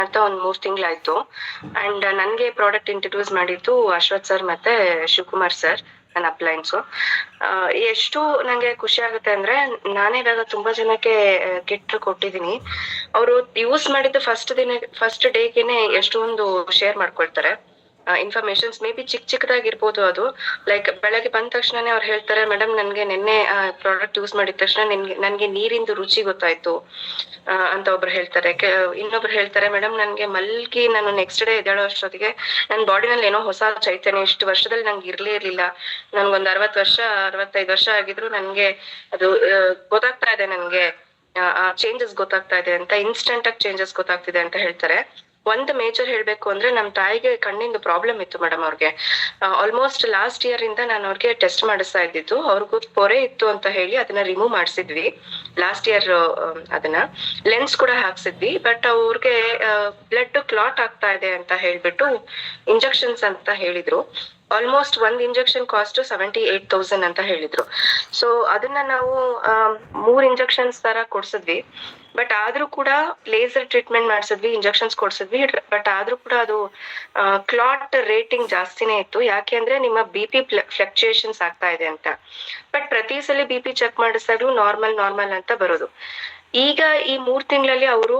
ಮಾಡ್ತಾ ಒಂದ್ 3 ತಿಂಗಳಾಯ್ತು. ಅಂಡ್ ನನ್ಗೆ ಪ್ರಾಡಕ್ಟ್ ಇಂಟ್ರೊಡ್ಯೂಸ್ ಮಾಡಿದ್ದು ಅಶ್ವಥ್ ಸರ್ ಮತ್ತೆ ಶಿವಕುಮಾರ್ ಸರ್, ನನ್ನ ಅಪ್ಲೈನ್ಸ್. ಎಷ್ಟು ನಂಗೆ ಖುಷಿ ಆಗುತ್ತೆ ಅಂದ್ರೆ, ನಾನೇ ಇವಾಗ ತುಂಬಾ ಜನಕ್ಕೆ ಕಿಟ್ ಕೊಟ್ಟಿದೀನಿ. ಅವರು ಯೂಸ್ ಮಾಡಿದ್ದು ಫಸ್ಟ್ ಡೇಗೆನೆ ಎಷ್ಟೊಂದು ಶೇರ್ ಮಾಡ್ಕೊಳ್ತಾರೆ ಇನ್ಫಾರ್ಮೇಶನ್ಸ್. ಮೇ ಬಿ ಚಿಕ್ಕದಾಗಿರ್ಬೋದು ಅದು. ಲೈಕ್ ಬೆಳಗ್ಗೆ ಬಂದ ತಕ್ಷಣನೇ ಅವ್ರು ಹೇಳ್ತಾರೆ, ಮೇಡಮ್ ನನ್ಗೆ ನಿನ್ನೆ ಪ್ರಾಡಕ್ಟ್ ಯೂಸ್ ಮಾಡಿದ ತಕ್ಷಣ ನನ್ಗೆ ನೀರಿಂದು ರುಚಿ ಗೊತ್ತಾಯ್ತು ಅಂತ ಒಬ್ರು ಹೇಳ್ತಾರೆ. ಇನ್ನೊಬ್ರು ಹೇಳ್ತಾರೆ, ಮೇಡಮ್ ನನ್ಗೆ ಮಲ್ಗಿ ನಾನು ನೆಕ್ಸ್ಟ್ ಡೇ ಎದ್ದೇಳೋ ಅಷ್ಟೊತ್ತಿಗೆ ನನ್ ಬಾಡಿನಲ್ಲಿ ಏನೋ ಹೊಸ ಚೈತನ್ಯ, ಇಷ್ಟು ವರ್ಷದಲ್ಲಿ ನಂಗೆ ಇರ್ಲಿಲ್ಲ. ನನ್ಗೊಂದ್ 65 ವರ್ಷ ಆಗಿದ್ರು ನನ್ಗೆ ಅದು ಗೊತ್ತಾಗ್ತಾ ಇದೆ, ನನ್ಗೆ ಆ ಚೇಂಜಸ್ ಗೊತ್ತಾಗ್ತಾ ಇದೆ ಅಂತ, ಇನ್ಸ್ಟೆಂಟ್ ಆಗಿ ಚೇಂಜಸ್ ಗೊತ್ತಾಗ್ತಿದೆ ಅಂತ ಹೇಳ್ತಾರೆ. ಒಂದು ಮೇಜರ್ ಹೇಳ್ಬೇಕು ಅಂದ್ರೆ, ನಮ್ ತಾಯಿಗೆ ಕಣ್ಣಿಂದು ಪ್ರಾಬ್ಲಮ್ ಇತ್ತು ಮೇಡಮ್. ಅವ್ರಿಗೆ ಆಲ್ಮೋಸ್ಟ್ ಲಾಸ್ಟ್ ಇಯರ್ ಇಂದ ನಾನು ಅವ್ರಿಗೆ ಟೆಸ್ಟ್ ಮಾಡಿಸ್ತಾ ಇದ್ದಿದ್ದು. ಅವ್ರಿಗೂ ಪೊರೆ ಇತ್ತು ಅಂತ ಹೇಳಿ ಅದನ್ನ ರಿಮೂವ್ ಮಾಡಿಸಿದ್ವಿ ಲಾಸ್ಟ್ ಇಯರ್. ಅದನ್ನ ಲೆನ್ಸ್ ಕೂಡ ಹಾಕ್ಸಿದ್ವಿ. ಬಟ್ ಅವ್ರಿಗೆ ಬ್ಲಡ್ ಕ್ಲಾಟ್ ಆಗ್ತಾ ಇದೆ ಅಂತ ಹೇಳ್ಬಿಟ್ಟು ಇಂಜೆಕ್ಷನ್ಸ್ ಅಂತ ಹೇಳಿದ್ರು. ಆಲ್ಮೋಸ್ಟ್ ಒಂದ್ ಇಂಜೆಕ್ಷನ್ ಕಾಸ್ಟ್ 78,000 ಅಂತ ಹೇಳಿದ್ರು. ಸೊ ಅದನ್ನ ನಾವು 3 ಇಂಜೆಕ್ಷನ್ಸ್ ತರ ಕೊಡ್ಸಿದ್ವಿ. ಬಟ್ ಆದ್ರೂ ಕೂಡ ಲೇಸರ್ ಟ್ರೀಟ್ಮೆಂಟ್ ಮಾಡ್ಸಿದ್ವಿ, ಇಂಜೆಕ್ಷನ್ಸ್ ಕೊಡ್ಸಿದ್ವಿ. ಬಟ್ ಆದ್ರೂ ಕೂಡ ಅದು ಕ್ಲಾಟ್ ರೇಟಿಂಗ್ ಜಾಸ್ತಿನೇ ಇತ್ತು. ಯಾಕೆ ಅಂದ್ರೆ ನಿಮ್ಮ BP ಫ್ಲಕ್ಚುಯೇಷನ್ಸ್ ಆಗ್ತಾ ಇದೆ ಅಂತ. ಬಟ್ ಪ್ರತಿ ಸಲ BP ಚೆಕ್ ಮಾಡಿಸಿದಾಗ್ಲೂ ನಾರ್ಮಲ್ ಅಂತ ಬರೋದು. ಈಗ ಈ 3 ತಿಂಗಳಲ್ಲಿ ಅವರು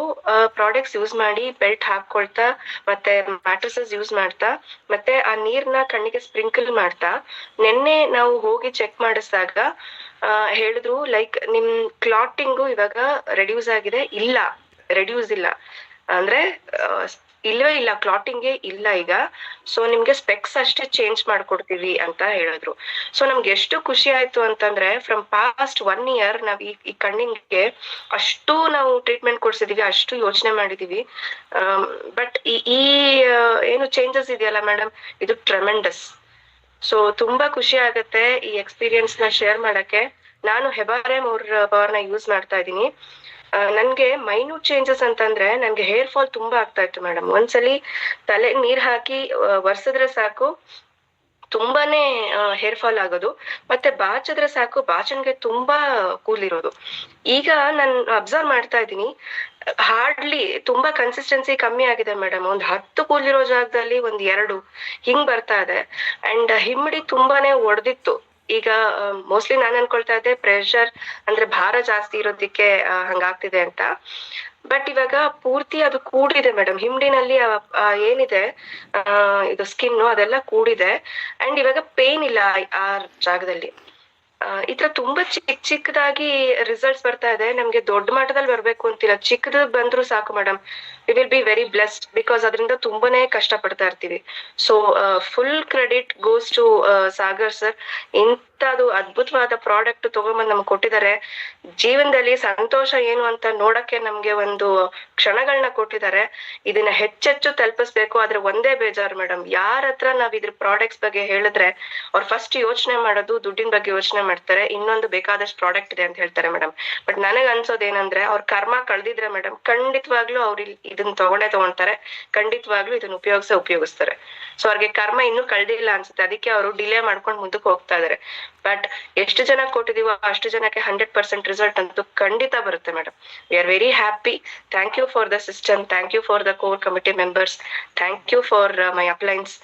ಪ್ರಾಡಕ್ಟ್ಸ್ ಯೂಸ್ ಮಾಡಿ ಬೆಲ್ಟ್ ಹಾಕೊಳ್ತಾ, ಮತ್ತೆ ಮ್ಯಾಟ್ರಸಸ್ ಯೂಸ್ ಮಾಡ್ತಾ, ಮತ್ತೆ ಆ ನೀರ್ನ ಕಣ್ಣಿಗೆ ಸ್ಪ್ರಿಂಕಲ್ ಮಾಡ್ತಾ, ನಿನ್ನೆ ನಾವು ಹೋಗಿ ಚೆಕ್ ಮಾಡಿಸಿದಾಗ ಹೇಳಿದ್ರು, ಲೈಕ್ ನಿಮ್ ಕ್ಲಾಟಿಂಗು ಇವಾಗ ರೆಡ್ಯೂಸ್ ಆಗಿದೆ. ರೆಡ್ಯೂಸ್ ಇಲ್ಲ ಅಂದ್ರೆ ಇಲ್ಲವೇ ಇಲ್ಲ, ಕ್ಲಾಟಿಂಗೇ ಇಲ್ಲ ಈಗ. ಸೊ ನಿಮ್ಗೆ ಸ್ಪೆಕ್ಸ್ ಅಷ್ಟೇ ಚೇಂಜ್ ಮಾಡ್ಕೊಡ್ತೀವಿ ಅಂತ ಹೇಳಿದ್ರು. ಸೊ ನಮ್ಗೆ ಎಷ್ಟು ಖುಷಿ ಆಯ್ತು ಅಂತಂದ್ರೆ, ಫ್ರಮ್ ಪಾಸ್ಟ್ 1 ಇಯರ್ ನಾವ್ ಈ ಕಣ್ಣಿಗೆ ಅಷ್ಟು ನಾವು ಟ್ರೀಟ್ಮೆಂಟ್ ಕೊಡ್ಸಿದೀವಿ, ಅಷ್ಟು ಯೋಚನೆ ಮಾಡಿದೀವಿ. ಬಟ್ ಈ ಏನು ಚೇಂಜಸ್ ಇದೆಯಲ್ಲ ಮೇಡಮ್, ಇದು ಟ್ರೆಮೆಂಡಸ್. ಸೊ ತುಂಬಾ ಖುಷಿ ಆಗತ್ತೆ ಈ ಎಕ್ಸ್ಪೀರಿಯನ್ಸ್ ನ ಶೇರ್ ಮಾಡಕ್ಕೆ. ನಾನು ಹೆಬಾರಿಯಂ ಪವರ್ ನ ಯೂಸ್ ಮಾಡ್ತಾ ಇದ್ದೀನಿ. ನನ್ಗೆ ಮೈನ್ಯೂಟ್ ಚೇಂಜಸ್ ಅಂತಂದ್ರೆ, ನನ್ಗೆ ಹೇರ್ ಫಾಲ್ ತುಂಬಾ ಆಗ್ತಾ ಇತ್ತು ಮೇಡಮ್. ಒಂದ್ಸಲಿ ತಲೆ ನೀರ್ ಹಾಕಿ ಒರ್ಸಿದ್ರೆ ಸಾಕು, ತುಂಬಾನೇ ಹೇರ್ ಫಾಲ್ ಆಗೋದು. ಮತ್ತೆ ಬಾಚಿದ್ರೆ ಸಾಕು, ಬಾಚನ್ಗೆ ತುಂಬಾ ಕೂಲಿರೋದು. ಈಗ ನಾನು ಅಬ್ಸರ್ವ್ ಮಾಡ್ತಾ ಇದ್ದೀನಿ, ಹಾರ್ಡ್ಲಿ ತುಂಬಾ ಕನ್ಸಿಸ್ಟೆನ್ಸಿ ಕಮ್ಮಿ ಆಗಿದೆ ಮೇಡಮ್. 10 ಕೂಲಿರೋ ಜಾಗದಲ್ಲಿ 2 ಹಿಂಗ್ ಬರ್ತಾ ಇದೆ. ಅಂಡ್ ಹಿಮ್ಮಡಿ ತುಂಬಾನೇ ಒಡೆದಿತ್ತು. ಈಗ ಮೋಸ್ಟ್ಲಿ ನಾನ್ ಅನ್ಕೊಳ್ತಾ ಇದ್ದೆ ಪ್ರೆಷರ್ ಅಂದ್ರೆ ಭಾರ ಜಾಸ್ತಿ ಇರೋದಿಕ್ಕೆ ಹಂಗಾಗ್ತಿದೆ ಅಂತ. ಬಟ್ ಇವಾಗ ಪೂರ್ತಿ ಅದು ಕೂಡಿದೆ ಮೇಡಮ್. ಹಿಮ್ಡಿನಲ್ಲಿ ಏನಿದೆ ಇದು ಸ್ಕಿನ್ ಅದೆಲ್ಲ ಕೂಡಿದೆ. ಅಂಡ್ ಇವಾಗ ಪೇನ್ ಇಲ್ಲ ಆ ಜಾಗದಲ್ಲಿ. ಈ ತರ ತುಂಬಾ ಚಿಕ್ಕದಾಗಿ ರಿಸಲ್ಟ್ಸ್ ಬರ್ತಾ ಇದೆ. ನಮ್ಗೆ ದೊಡ್ಡ ಮಟ್ಟದಲ್ಲಿ ಬರ್ಬೇಕು ಅಂತಿಲ್ಲ, ಚಿಕ್ಕದ್ ಬಂದ್ರು ಸಾಕು madam. We will be very blessed, because ಅದರಿಂದ ತುಂಬಾನೇ ಕಷ್ಟ ಪಡ್ತಾ ಇರ್ತೀವಿ. So full credit goes to Sagar sir. ಇಂಥದ್ದು ಅದ್ಭುತವಾದ ಪ್ರಾಡಕ್ಟ್ ತಗೊಂಡ್ಬಂದ್ ನಮ್ಗೆ ಕೊಟ್ಟಿದ್ದಾರೆ. ಜೀವನದಲ್ಲಿ ಸಂತೋಷ ಏನು ಅಂತ ನೋಡಕ್ಕೆ ನಮ್ಗೆ ಒಂದು ಕ್ಷಣಗಳನ್ನ ಕೊಟ್ಟಿದ್ದಾರೆ. ಇದನ್ನ ಹೆಚ್ಚೆಚ್ಚು ತಲುಪಿಸ್ಬೇಕು. ಆದ್ರೆ ಒಂದೇ ಬೇಜಾರು ಮೇಡಮ್, ಯಾರ ಹತ್ರ ನಾವ್ ಇದ್ರ ಪ್ರಾಡಕ್ಟ್ಸ್ ಬಗ್ಗೆ ಹೇಳಿದ್ರೆ ಅವ್ರು ಫಸ್ಟ್ ಯೋಚನೆ ಮಾಡೋದು ದುಡ್ಡಿನ ಬಗ್ಗೆ ಯೋಚನೆ ಮಾಡ್ತಾರೆ. ಇನ್ನೊಂದು ಬೇಕಾದಷ್ಟು ಪ್ರಾಡಕ್ಟ್ ಇದೆ ಅಂತ ಹೇಳ್ತಾರೆ ಮೇಡಮ್. ಬಟ್ ನನಗ್ ಅನ್ಸೋದೇನಂದ್ರೆ, ಅವ್ರ ಕರ್ಮ ಕಳ್ದಿದ್ರೆ ಮೇಡಮ್, ಖಂಡಿತವಾಗ್ಲೂ ಅವ್ರು ಇದನ್ನ ತಗೊಂಡ್ತಾರೆ. ಖಂಡಿತವಾಗ್ಲೂ ಇದನ್ನ ಉಪಯೋಗಿಸ್ತಾರೆ. ಸೊ ಅವ್ರಿಗೆ ಕರ್ಮ ಇನ್ನೂ ಕಳ್ದಿಲ್ಲ ಅನ್ಸುತ್ತೆ, ಅದಕ್ಕೆ ಅವರು ಡಿಲೇ ಮಾಡ್ಕೊಂಡು ಮುಂದಕ್ಕೆ ಹೋಗ್ತಾ ಇದಾರೆ. ಬಟ್ ಎಷ್ಟು ಜನ ಕೊಟ್ಟಿದೀವೋ ಅಷ್ಟು ಜನಕ್ಕೆ 100% ರಿಸಲ್ಟ್ ಅಂತೂ ಖಂಡಿತ ಬರುತ್ತೆ madam. We are very happy. Thank you for the system, thank you for the core committee members, thank you for my appliances.